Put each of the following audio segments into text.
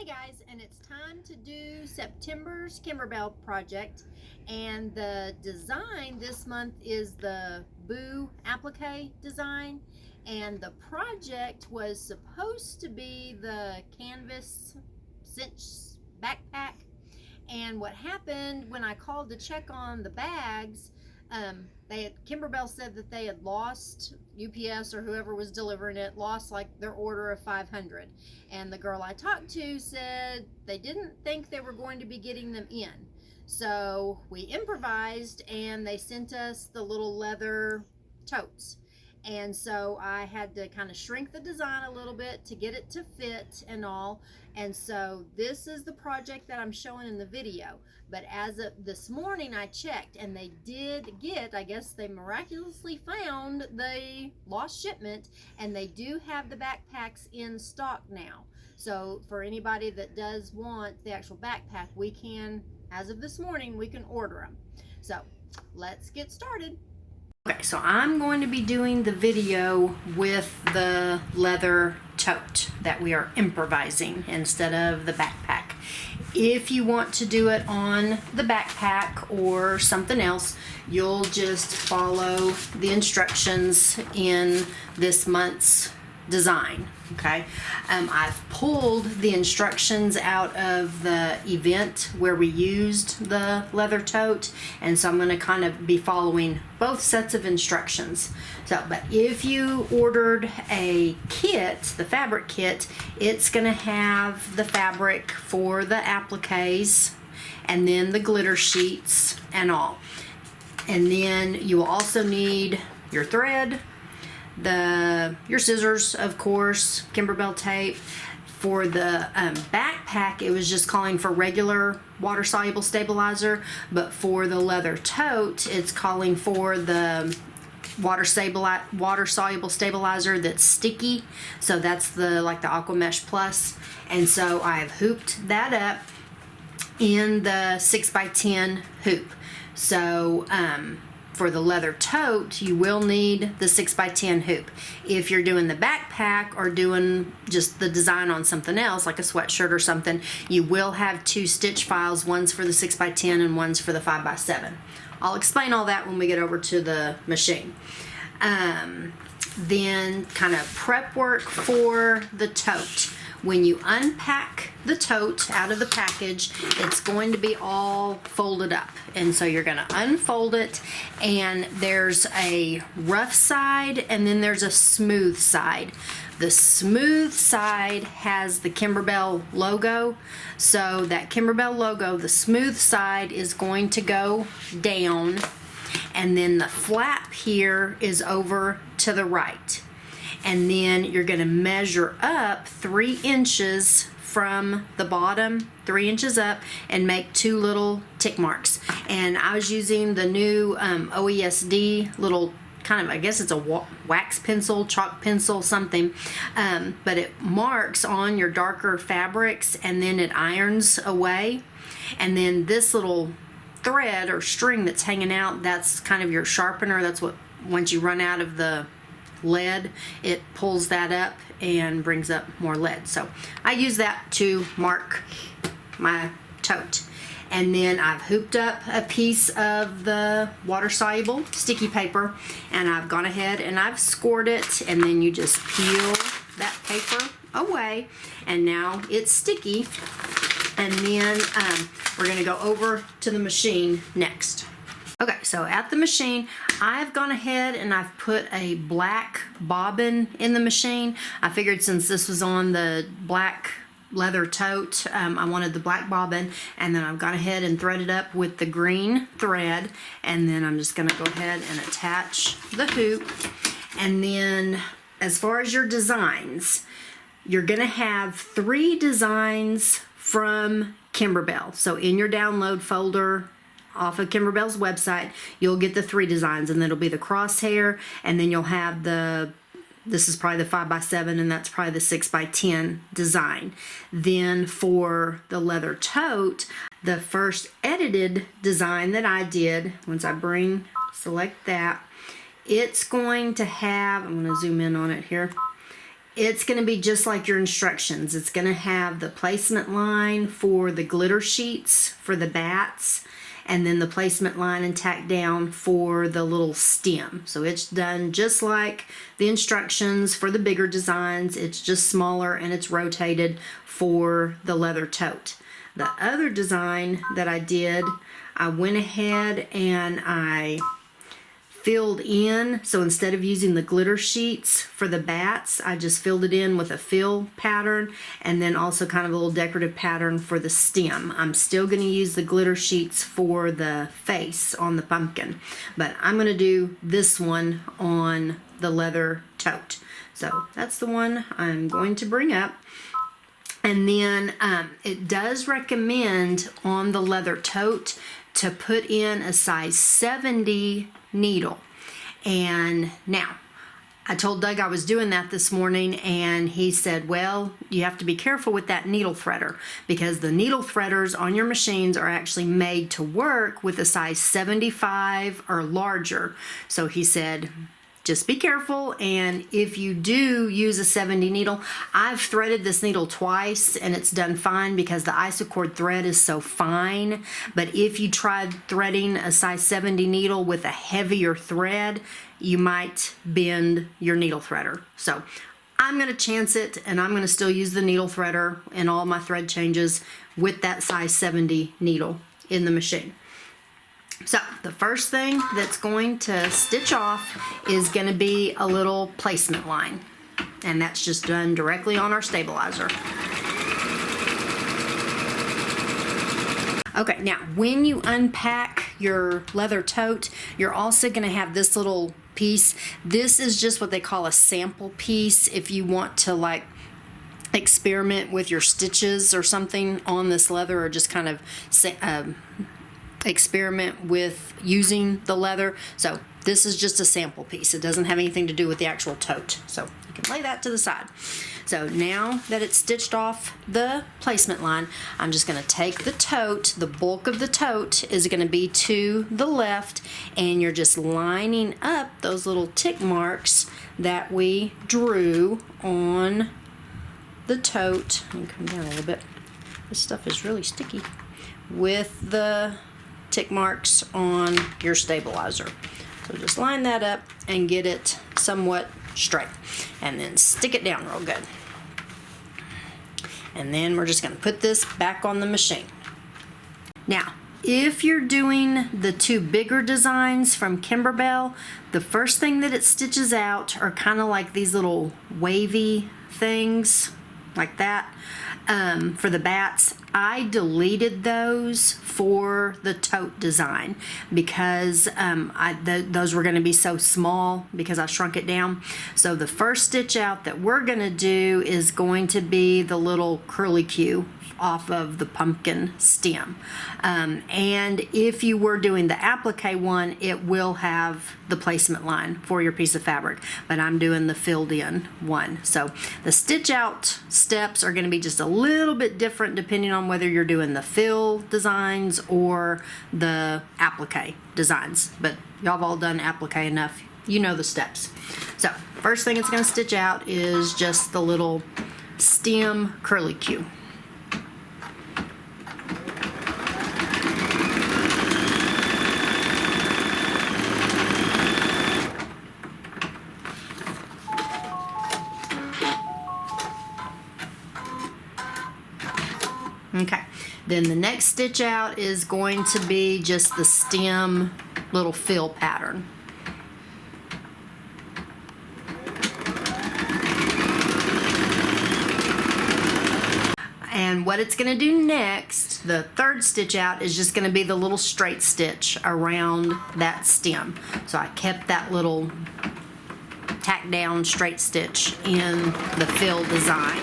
Guys, and it's time to do September's Kimberbell project, and the design this month is the Boo applique design, and the project was supposed to be the canvas cinch backpack. And what happened when I called to check on the bags, Kimberbell said that they had lost, UPS or whoever was delivering it lost like their order of 500, and the girl I talked to said they didn't think they were going to be getting them in. So we improvised and they sent us the little leather totes. And so I had to kind of shrink the design a little bit to get it to fit and all. And so this is the project that I'm showing in the video. But as of this morning, I checked and they did get, I guess they miraculously found the lost shipment, and they do have the backpacks in stock now. So for anybody that does want the actual backpack, we can, as of this morning, we can order them. So let's get started. Okay, so I'm going to be doing the video with the leather tote that we are improvising instead of the backpack. If you want to do it on the backpack or something else, you'll just follow the instructions in this month's design. Okay, I've pulled the instructions out of the event where we used the leather tote, and so I'm going to kind of be following both sets of instructions. So, but if you ordered a kit, the fabric kit, it's going to have the fabric for the appliques and then the glitter sheets and all. And then you will also need your thread, your scissors, of course, Kimberbell tape. For the backpack, it was just calling for regular water-soluble stabilizer, but for the leather tote, it's calling for the water-soluble stabilizer that's sticky. So that's the Aqua Mesh Plus, and so I've hooped that up in the 6x10 hoop. So for the leather tote, you will need the 6x10 hoop. If you're doing the backpack or doing just the design on something else, like a sweatshirt or something, you will have two stitch files. One's for the 6x10 and one's for the 5x7. I'll explain all that when we get over to the machine. Then kind of prep work for the tote. When you unpack the tote out of the package, it's going to be all folded up. And so you're going to unfold it, and there's a rough side and then there's a smooth side. The smooth side has the Kimberbell logo. So that Kimberbell logo, the smooth side is going to go down, and then the flap here is over to the right. And then you're going to measure up 3 inches from the bottom, 3 inches up, and make 2 little tick marks. And I was using the new OESD little kind of, I guess it's a wax pencil, chalk pencil, something. But it marks on your darker fabrics, and then it irons away. And then this little thread or string that's hanging out, that's kind of your sharpener. That's what, once you run out of the lead, it pulls that up and brings up more lead. So I use that to mark my tote. And then I've hooped up a piece of the water-soluble sticky paper, and I've gone ahead and I've scored it, and then you just peel that paper away, and now it's sticky. And then we're going to go over to the machine next. Okay, so at the machine, I've gone ahead and I've put a black bobbin in the machine. I figured since this was on the black leather tote, I wanted the black bobbin, and then I've gone ahead and threaded up with the green thread, and then I'm just going to go ahead and attach the hoop. And then as far as your designs, you're going to have 3 designs from Kimberbell. So in your download folder off of Kimberbell's website, you'll get the 3 designs, and it'll be the crosshair, and then you'll have this is probably the 5x7, and that's probably the 6x10 design. Then for the leather tote, the first edited design that I did, once I select that, it's going to have, I'm going to zoom in on it here, it's going to be just like your instructions. It's going to have the placement line for the glitter sheets for the bats, and then the placement line and tack down for the little stem. So it's done just like the instructions for the bigger designs. It's just smaller and it's rotated for the leather tote. The other design that I did, I went ahead and I filled in. So instead of using the glitter sheets for the bats, I just filled it in with a fill pattern, and then also kind of a little decorative pattern for the stem. I'm still going to use the glitter sheets for the face on the pumpkin, but I'm going to do this one on the leather tote. So that's the one I'm going to bring up. And then it does recommend on the leather tote to put in a size 70 needle. And now, I told Doug I was doing that this morning, and he said, well, you have to be careful with that needle threader, because the needle threaders on your machines are actually made to work with a size 75 or larger. So he said, just be careful, and if you do use a 70 needle, I've threaded this needle twice and it's done fine because the Isocord thread is so fine. But if you tried threading a size 70 needle with a heavier thread, you might bend your needle threader. So I'm going to chance it, and I'm going to still use the needle threader in all my thread changes with that size 70 needle in the machine. So the first thing that's going to stitch off is going to be a little placement line, and that's just done directly on our stabilizer. Okay, now when you unpack your leather tote, you're also going to have this little piece. This is just what they call a sample piece if you want to like experiment with your stitches or something on this leather, or just kind of experiment with using the leather. So this is just a sample piece. It doesn't have anything to do with the actual tote. So you can lay that to the side. So now that it's stitched off the placement line, I'm just going to take the tote. The bulk of the tote is going to be to the left, and you're just lining up those little tick marks that we drew on the tote. Let me come down a little bit. This stuff is really sticky. With the tick marks on your stabilizer. So just line that up and get it somewhat straight, and then stick it down real good. And then we're just going to put this back on the machine. Now, if you're doing the two bigger designs from Kimberbell, the first thing that it stitches out are kind of like these little wavy things like that. For the bats, I deleted those for the tote design because those were going to be so small because I shrunk it down. So the first stitch out that we're going to do is going to be the little curlicue off of the pumpkin stem. And if you were doing the applique one, it will have the placement line for your piece of fabric, but I'm doing the filled in one. So the stitch out steps are going to be just a little bit different depending on whether you're doing the fill designs or the applique designs, but y'all have all done applique enough. You know the steps. So first thing it's going to stitch out is just the little stem curlicue. Okay, then the next stitch out is going to be just the stem little fill pattern. And what it's going to do next, the third stitch out, is just going to be the little straight stitch around that stem. So I kept that little tack down straight stitch in the fill design.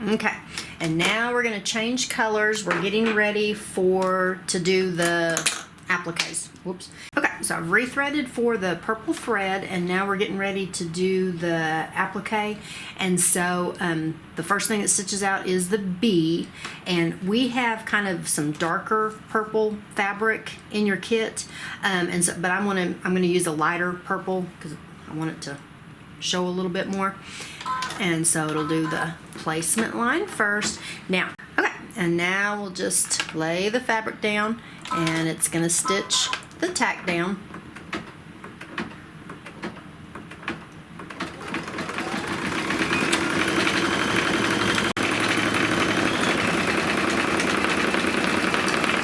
Okay, and now we're going to change colors. We're getting ready to do the appliques. Whoops. Okay, so I've rethreaded for the purple thread, and now we're getting ready to do the applique. And so the first thing that stitches out is the B, and we have kind of some darker purple fabric in your kit, and so, but I'm gonna use a lighter purple because I want it to show a little bit more. And so it'll do the placement line first. Now, okay, and now we'll just lay the fabric down, and it's gonna stitch the tack down.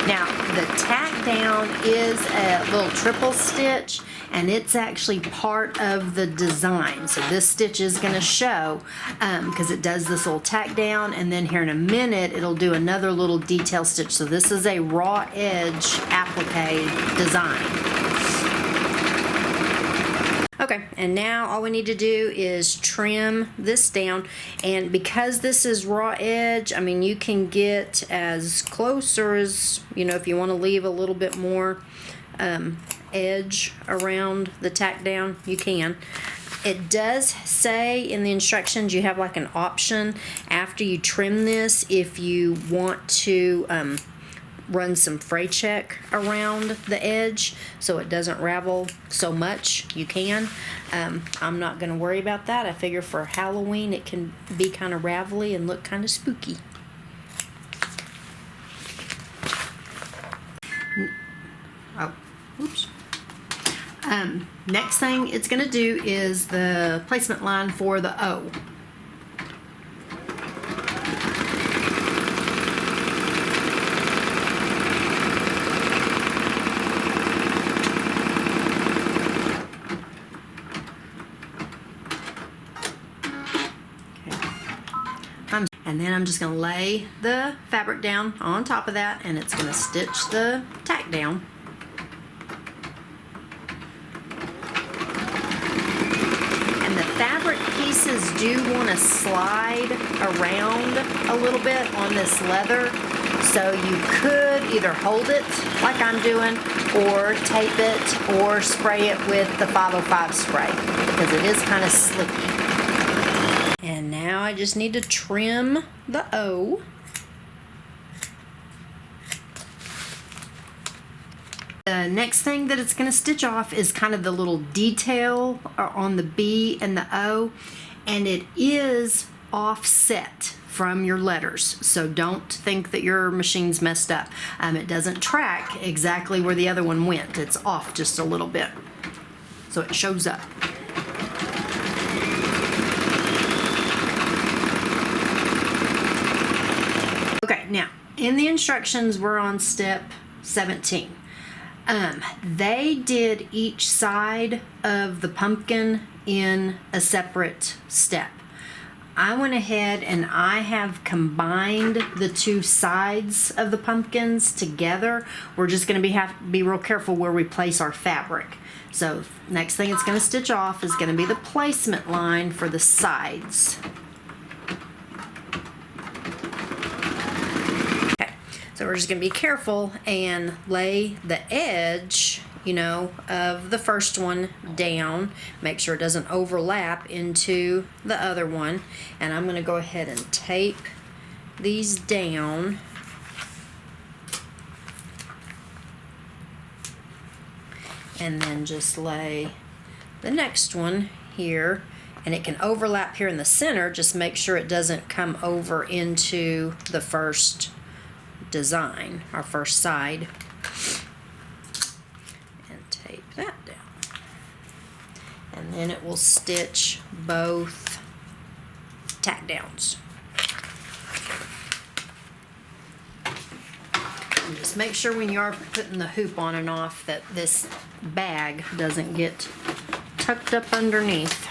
Now, the tack down is a little triple stitch, and it's actually part of the design. So this stitch is going to show because it does this little tack down, and then here in a minute it'll do another little detail stitch. So this is a raw edge applique design. Okay, and now all we need to do is trim this down, and because this is raw edge, I mean, you can get as close or as, you know, if you want to leave a little bit more edge around the tack down, you can. It does say in the instructions you have like an option after you trim this, if you want to run some fray check around the edge so it doesn't ravel so much, you can. I'm not going to worry about that. I figure for Halloween it can be kind of ravelly and look kind of spooky. Oh, oops. Next thing it's going to do is the placement line for the O. And then I'm just going to lay the fabric down on top of that, and it's going to stitch the tack down. And the fabric pieces do want to slide around a little bit on this leather, so you could either hold it like I'm doing, or tape it, or spray it with the 505 spray, because it is kind of slicky. And now I just need to trim the O. The next thing that it's going to stitch off is kind of the little detail on the B and the O, and it is offset from your letters, so don't think that your machine's messed up. It doesn't track exactly where the other one went. It's off just a little bit, so it shows up. Okay, now in the instructions we're on step 17. They did each side of the pumpkin in a separate step. I went ahead and I have combined the two sides of the pumpkins together. We're just going to have to be real careful where we place our fabric. So next thing it's going to stitch off is going to be the placement line for the sides. Okay, so we're just going to be careful and lay the edge, you know, of the first one down. Make sure it doesn't overlap into the other one. And I'm going to go ahead and tape these down. And then just lay the next one here. And it can overlap here in the center. Just make sure it doesn't come over into the first design, our first side. That down, and then it will stitch both tack downs. And just make sure when you are putting the hoop on and off that this bag doesn't get tucked up underneath.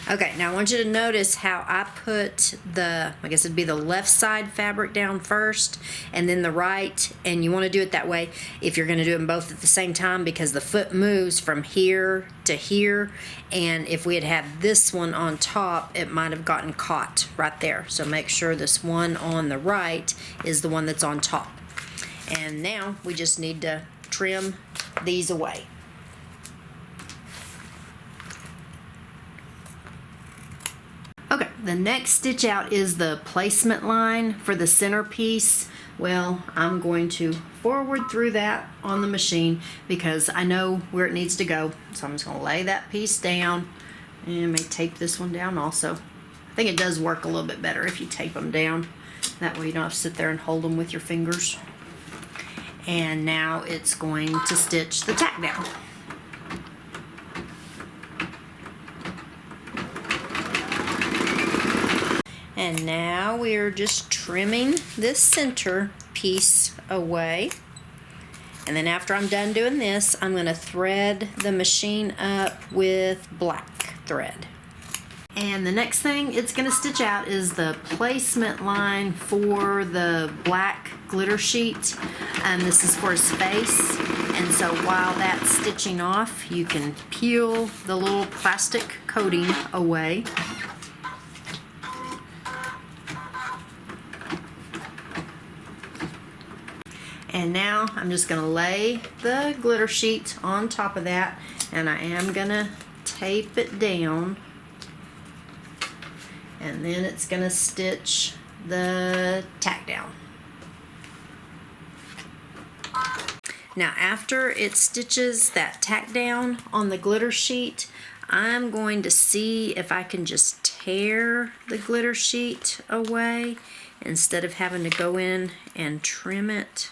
Okay, now I want you to notice how I put the, I guess it'd be the left side fabric down first and then the right, and you want to do it that way if you're going to do them both at the same time, because the foot moves from here to here, and if we had this one on top, it might have gotten caught right there. So make sure this one on the right is the one that's on top. And now we just need to trim these away. Okay, the next stitch out is the placement line for the centerpiece. Well, I'm going to forward through that on the machine because I know where it needs to go. So I'm just going to lay that piece down and may tape this one down also. I think it does work a little bit better if you tape them down. That way you don't have to sit there and hold them with your fingers. And now it's going to stitch the tack down. And now we're just trimming this center piece away. And then after I'm done doing this, I'm going to thread the machine up with black thread. And the next thing it's going to stitch out is the placement line for the black glitter sheet. And this is for his face. And so while that's stitching off, you can peel the little plastic coating away. And now I'm just going to lay the glitter sheet on top of that, and I am going to tape it down, and then it's going to stitch the tack down. Now after it stitches that tack down on the glitter sheet, I'm going to see if I can just tear the glitter sheet away instead of having to go in and trim it.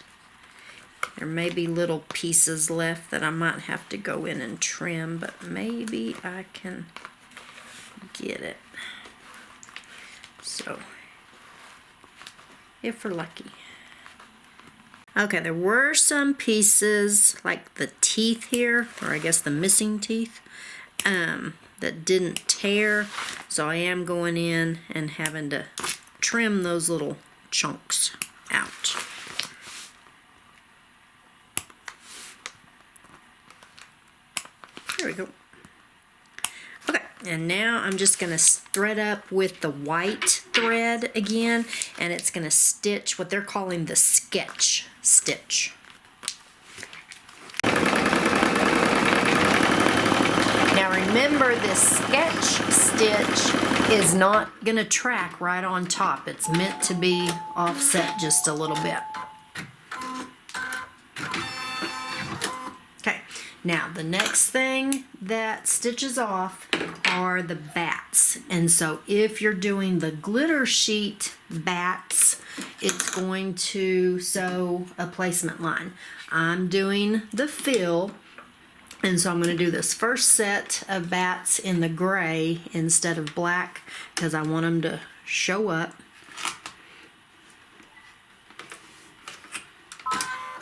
There may be little pieces left that I might have to go in and trim, but maybe I can get it. So, if we're lucky. Okay, there were some pieces, like the teeth here, or I guess the missing teeth, that didn't tear. So I am going in and having to trim those little chunks out. There we go. Okay, and now I'm just going to thread up with the white thread again, and it's going to stitch what they're calling the sketch stitch. Now remember, this sketch stitch is not going to track right on top. It's meant to be offset just a little bit. Now, the next thing that stitches off are the bats. And so if you're doing the glitter sheet bats, it's going to sew a placement line. I'm doing the fill, and so I'm going to do this first set of bats in the gray instead of black because I want them to show up.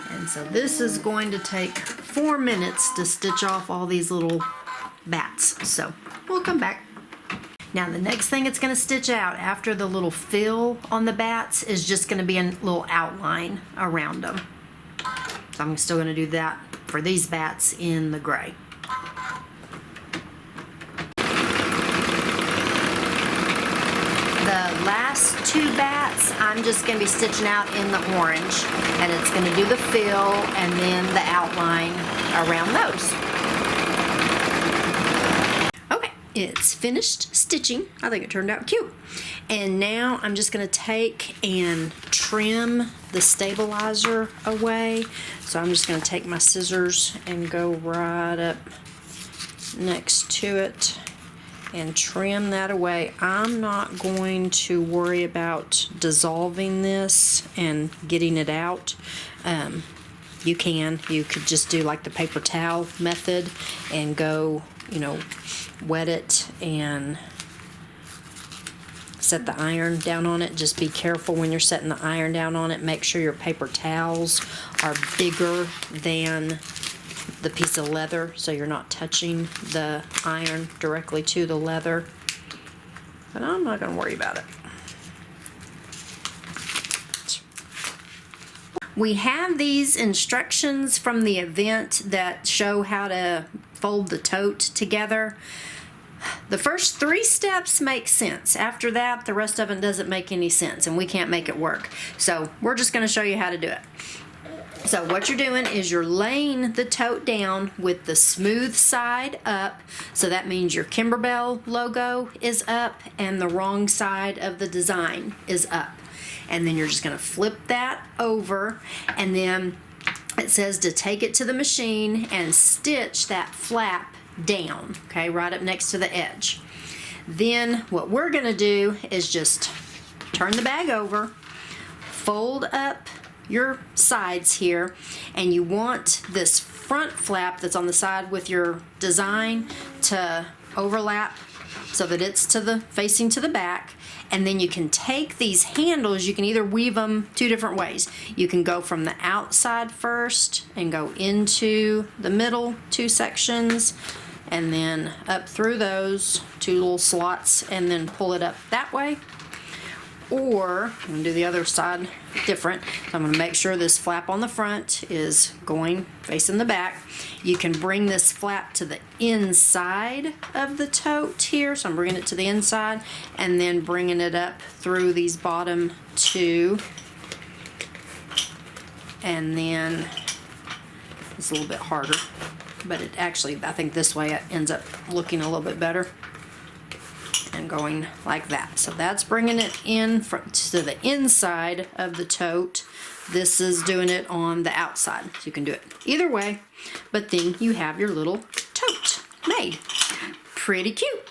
And so this is going to take 4 minutes to stitch off all these little bats. So we'll come back. Now the next thing it's going to stitch out after the little fill on the bats is just going to be a little outline around them. So I'm still going to do that for these bats in the gray. The last 2 bats I'm just going to be stitching out in the orange, and it's going to do the fill and then the outline around those. Okay, it's finished stitching. I think it turned out cute. And now I'm just going to take and trim the stabilizer away. So I'm just going to take my scissors and go right up next to it and trim that away. I'm not going to worry about dissolving this and getting it out. You could just do like the paper towel method and go, wet it and set the iron down on it. Just be careful when you're setting the iron down on it. Make sure your paper towels are bigger than the piece of leather so you're not touching the iron directly to the leather. but I'm not gonna worry about it. We have these instructions from the event that show how to fold the tote together. The first 3 steps make sense. After that, the rest of it doesn't make any sense and we can't make it work. So we're just gonna show you how to do it. So what you're doing is you're laying the tote down with the smooth side up. So that means your Kimberbell logo is up and the wrong side of the design is up. And then you're just gonna flip that over, and then it says to take it to the machine and stitch that flap down, okay, right up next to the edge. Then what we're gonna do is just turn the bag over, fold up your sides here, and you want this front flap that's on the side with your design to overlap so that it's facing to the back. And then you can take these handles, you can either weave them 2 different ways. You can go from the outside first and go into the middle 2 sections and then up through those 2 little slots and then pull it up that way. Or I'm gonna do the other side different. So I'm gonna make sure this flap on the front is going facing the back. You can bring this flap to the inside of the tote here. So I'm bringing it to the inside and then bringing it up through these bottom 2. And then it's a little bit harder, but it actually, I think this way it ends up looking a little bit better. And going like that. So that's bringing it in to the inside of the tote. This is doing it on the outside. So you can do it either way, but then you have your little tote made. Pretty cute.